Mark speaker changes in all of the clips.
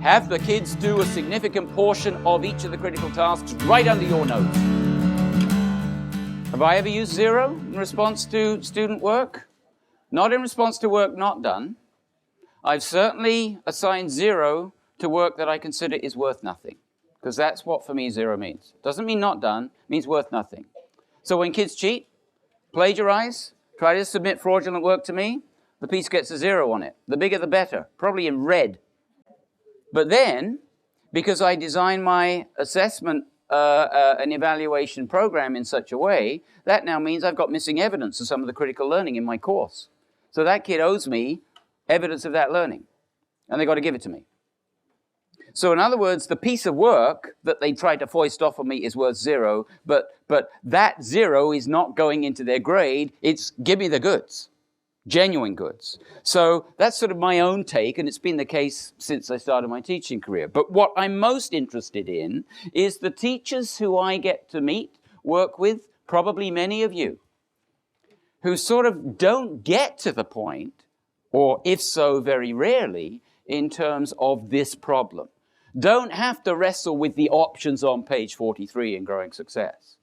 Speaker 1: Have the kids do a significant portion of each of the critical tasks right under your nose. Have I ever used 0 in response to student work? Not in response to work not done. I've certainly assigned 0 to work that I consider is worth nothing, because that's what for me 0 means. Doesn't mean not done, means worth nothing. So when kids cheat, plagiarize, try to submit fraudulent work to me, the piece gets a 0 on it. The bigger the better, probably in red. But then, because I design my assessment and evaluation program in such a way, that now means I've got missing evidence of some of the critical learning in my course. So that kid owes me evidence of that learning, and they've got to give it to me. So in other words, the piece of work that they tried to foist off on me is worth 0, but that 0 is not going into their grade. It's give me the goods, genuine goods. So that's sort of my own take, and it's been the case since I started my teaching career. But what I'm most interested in is the teachers who I get to meet, work with, probably many of you, who sort of don't get to the point, or if so, very rarely, in terms of this problem. Don't have to wrestle with the options on page 43 in Growing Success.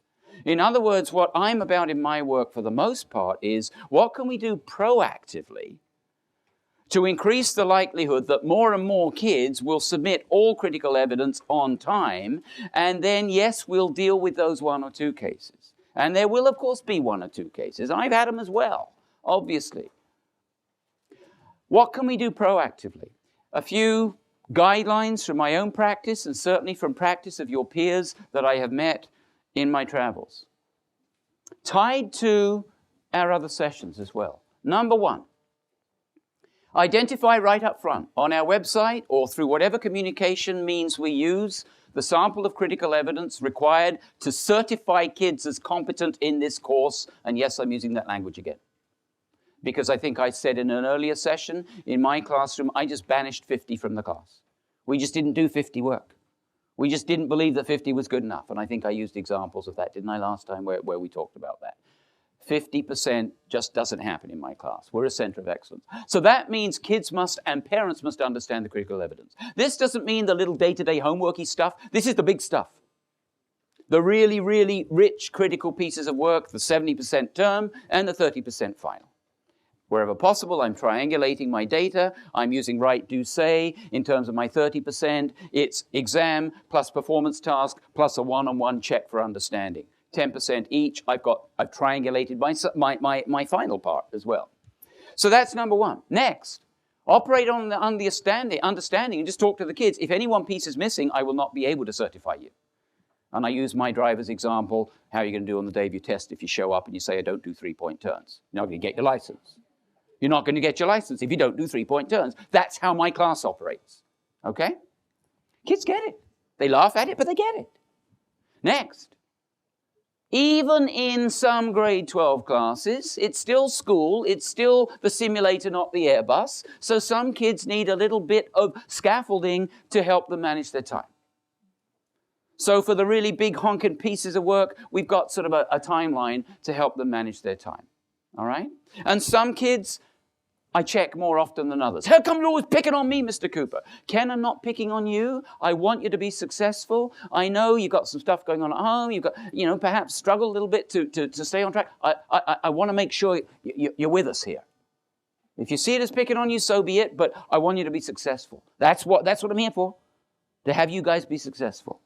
Speaker 1: In other words, what I'm about in my work for the most part is what can we do proactively to increase the likelihood that more and more kids will submit all critical evidence on time, and then, yes, we'll deal with those 1 or 2 cases. And there will, of course, be 1 or 2 cases. I've had them as well, obviously. What can we do proactively? A few guidelines from my own practice, and certainly from practice of your peers that I have met in my travels, tied to our other sessions as well. Number 1, identify right up front on our website or through whatever communication means we use the sample of critical evidence required to certify kids as competent in this course. And yes, I'm using that language again, because I think I said in an earlier session in my classroom, I just banished 50 from the class. We just didn't do 50 work. We just didn't believe that 50 was good enough. And I think I used examples of that, didn't I, last time where we talked about that. 50% just doesn't happen in my class. We're a center of excellence. So that means kids must and parents must understand the critical evidence. This doesn't mean the little day-to-day homeworky stuff. This is the big stuff. The really, really rich critical pieces of work, the 70% term and the 30% final. Wherever possible, I'm triangulating my data. I'm using write, do, say. In terms of my 30%, it's exam plus performance task plus a one-on-one check for understanding. 10% each. I've triangulated my final part as well. So that's number 1. Next, operate on the understanding and just talk to the kids. If any one piece is missing, I will not be able to certify you. And I use my driver's example. How are you going to do on the day of your test if you show up and you say, I don't do 3-point turns? You're not going to get your license. You're not going to get your license if you don't do 3-point turns. That's how my class operates. Okay? Kids get it. They laugh at it, but they get it. Next. Even in some grade 12 classes, it's still school. It's still the simulator, not the Airbus. So some kids need a little bit of scaffolding to help them manage their time. So for the really big honking pieces of work, we've got sort of a timeline to help them manage their time. All right? And some kids I check more often than others. How come you're always picking on me, Mr. Cooper? Ken, I'm not picking on you. I want you to be successful. I know you've got some stuff going on at home. You've got, perhaps struggle a little bit to stay on track. I want to make sure you're with us here. If you see it as picking on you, so be it, but I want you to be successful. That's what I'm here for, to have you guys be successful.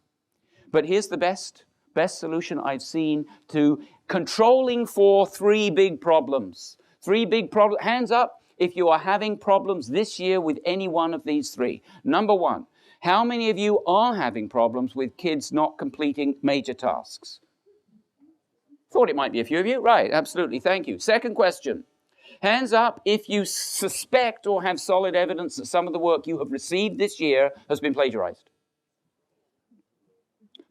Speaker 1: But here's the best solution I've seen to controlling for 3 big problems. 3 big problems. Hands up if you are having problems this year with any one of these 3. Number 1, how many of you are having problems with kids not completing major tasks? Thought it might be a few of you. Right, absolutely. Thank you. Second question. Hands up if you suspect or have solid evidence that some of the work you have received this year has been plagiarized.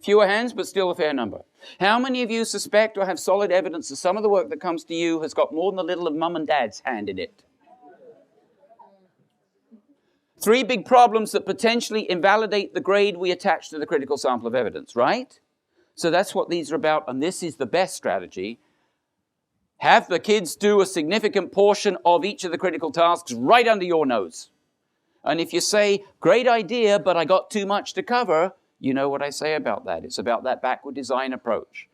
Speaker 1: Fewer hands, but still a fair number. How many of you suspect or have solid evidence that some of the work that comes to you has got more than a little of mum and dad's hand in it? 3 big problems that potentially invalidate the grade we attach to the critical sample of evidence, right? So that's what these are about, and this is the best strategy. Have the kids do a significant portion of each of the critical tasks right under your nose. And if you say, great idea, but I got too much to cover, you know what I say about that. It's about that backward design approach.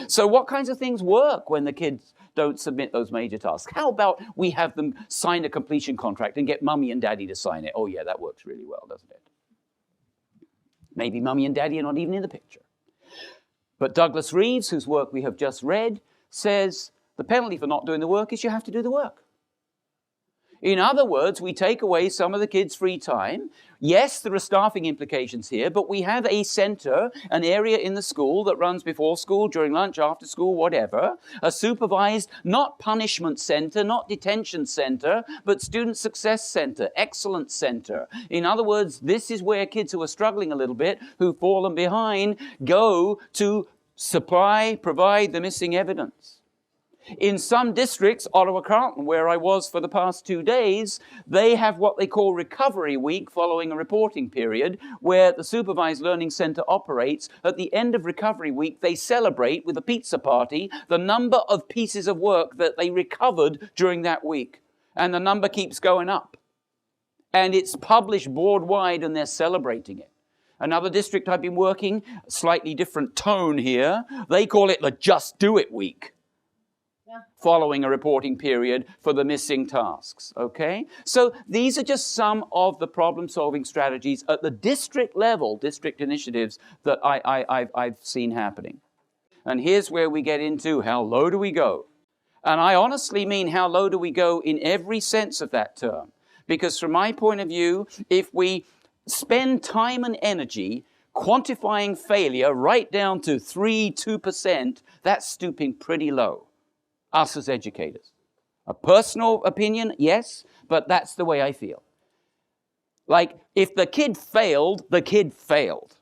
Speaker 1: So what kinds of things work when the kids don't submit those major tasks? How about we have them sign a completion contract and get mummy and daddy to sign it? Oh yeah, that works really well, doesn't it? Maybe mummy and daddy are not even in the picture. But Douglas Reeves, whose work we have just read, says the penalty for not doing the work is you have to do the work. In other words, we take away some of the kids' free time. Yes, there are staffing implications here, but we have a center, an area in the school that runs before school, during lunch, after school, whatever. A supervised, not punishment center, not detention center, but student success center, excellence center. In other words, this is where kids who are struggling a little bit, who've fallen behind, go to provide the missing evidence. In some districts, Ottawa Carleton, where I was for the past 2 days, they have what they call Recovery Week following a reporting period, where the Supervised Learning Centre operates. At the end of Recovery Week, they celebrate with a pizza party the number of pieces of work that they recovered during that week. And the number keeps going up. And it's published board-wide and they're celebrating it. Another district I've been working, slightly different tone here, they call it the Just Do It Week, following a reporting period for the missing tasks, okay? So these are just some of the problem-solving strategies at the district level, district initiatives that I've seen happening. And here's where we get into how low do we go? And I honestly mean how low do we go in every sense of that term. Because from my point of view, if we spend time and energy quantifying failure right down to 2%, that's stooping pretty low. Us as educators. A personal opinion, yes, but that's the way I feel. Like, if the kid failed, the kid failed.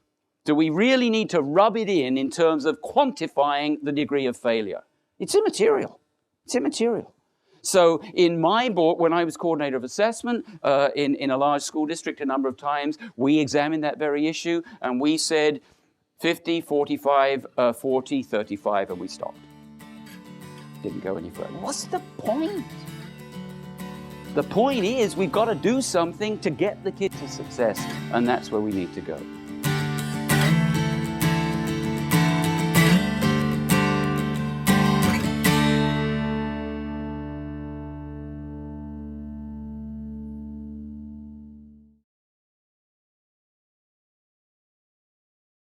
Speaker 1: Do we really need to rub it in terms of quantifying the degree of failure? It's immaterial. It's immaterial. So in my book, when I was coordinator of assessment in a large school district a number of times, we examined that very issue and we said 50, 45, 40, 35, and we stopped. Didn't go any further. What's the point? The point is we've got to do something to get the kid to success, and that's where we need to go.